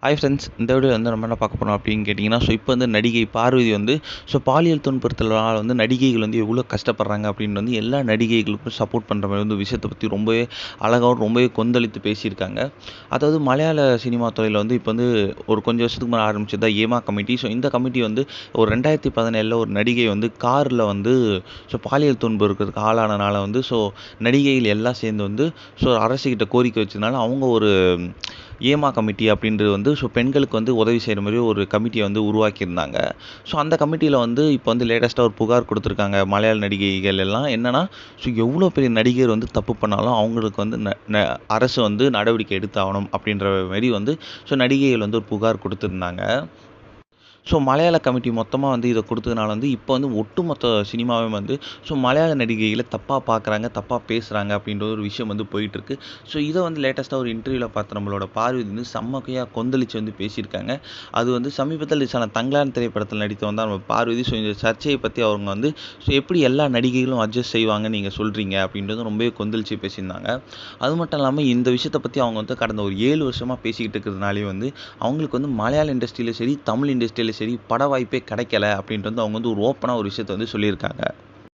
Hi friends, இந்த video வந்து நம்ம என்ன பார்க்க போறோம் அப்படின்னு கேட்டிங்கன்னா, இப்போ வந்து நடிகை பார்வதி வந்து பாலியல் துன்புறுத்தலால் வந்து நடிகைகள் வந்து எவ்வளோ கஷ்டப்படுறாங்க அப்படின்னு வந்து எல்லா நடிகைகளுக்கும் சப்போர்ட் பண்ணுற மாதிரி வந்து விஷயத்தை பற்றி ரொம்பவே அழகாகவும் ரொம்பவே கொந்தளித்து பேசியிருக்காங்க. அதாவது மலையாள சினிமா துறையில் வந்து இப்போ வந்து ஒரு கொஞ்சம் வருஷத்துக்கு முன்னாடி ஆரம்பிச்சது தான் ஏமா கமிட்டி. இந்த கமிட்டி வந்து ஒரு 2017 ஒரு நடிகை வந்து காரில் வந்து பாலியல் துன்புறுக்கிறதுக்கு ஆளானனால வந்து நடிகைகள் எல்லாம் சேர்ந்து வந்து அரசுகிட்ட கோரிக்கை வச்சதுனால அவங்க ஒரு ஏமா கமிட்டி அப்படின்றது வந்து பெண்களுக்கு வந்து உதவி செய்கிற மாதிரி ஒரு கமிட்டியை வந்து உருவாக்கியிருந்தாங்க. அந்த கமிட்டியில் வந்து இப்போ வந்து லேட்டஸ்ட்டாக ஒரு புகார் கொடுத்துருக்காங்க மலையாள நடிகைகள் எல்லாம். என்னென்னா, எவ்வளோ பெரிய நடிகர் வந்து தப்பு பண்ணாலும் அவங்களுக்கு வந்து அரசு வந்து நடவடிக்கை எடுத்தாகணும் அப்படின்ற மாரி வந்து நடிகைகள் வந்து ஒரு புகார் கொடுத்துருந்தாங்க. மலையாள கமிட்டி மொத்தமாக வந்து இதை கொடுத்ததுனால வந்து இப்போ வந்து ஒட்டுமொத்த சினிமாவே வந்து மலையாள நடிகைகளை தப்பாக பார்க்குறாங்க, தப்பாக பேசுகிறாங்க அப்படின்ற ஒரு விஷயம் வந்து போயிட்டுருக்கு. இதை வந்து லேட்டஸ்ட்டாக ஒரு இன்டர்வியூவில் பார்த்த நம்மளோட பார்வதி வந்து செம்மக்கையாக கொந்தளிச்சு வந்து பேசியிருக்காங்க. அது வந்து சமீபத்தில் ரிலீஸான தங்கலான் திரைப்படத்தில் நடித்து வந்தால் நம்ம பார்வதி இந்த சர்ச்சையை பற்றி அவங்க வந்து எப்படி எல்லா நடிகைகளும் அட்ஜஸ்ட் செய்வாங்கன்னு நீங்கள் சொல்கிறீங்க அப்படின்றது ரொம்பவே கொந்தளிச்சு பேசியிருந்தாங்க. அது மட்டும் இல்லாமல் இந்த விஷயத்தை பற்றி அவங்க வந்து கடந்த ஒரு 7 வருஷமாக பேசிக்கிட்டு இருக்கிறதுனாலே வந்து அவங்களுக்கு வந்து மலையாள இண்டஸ்ட்ரியிலும் சரி, தமிழ் இண்டஸ்ட்ரியிலும் சரி பட வாய்ப்பே கிடைக்கல அப்படின்ட்டு வந்து அவங்க வந்து ஒரு ஓப்பனாக ஒரு விஷயத்தை வந்து சொல்லியிருக்காங்க.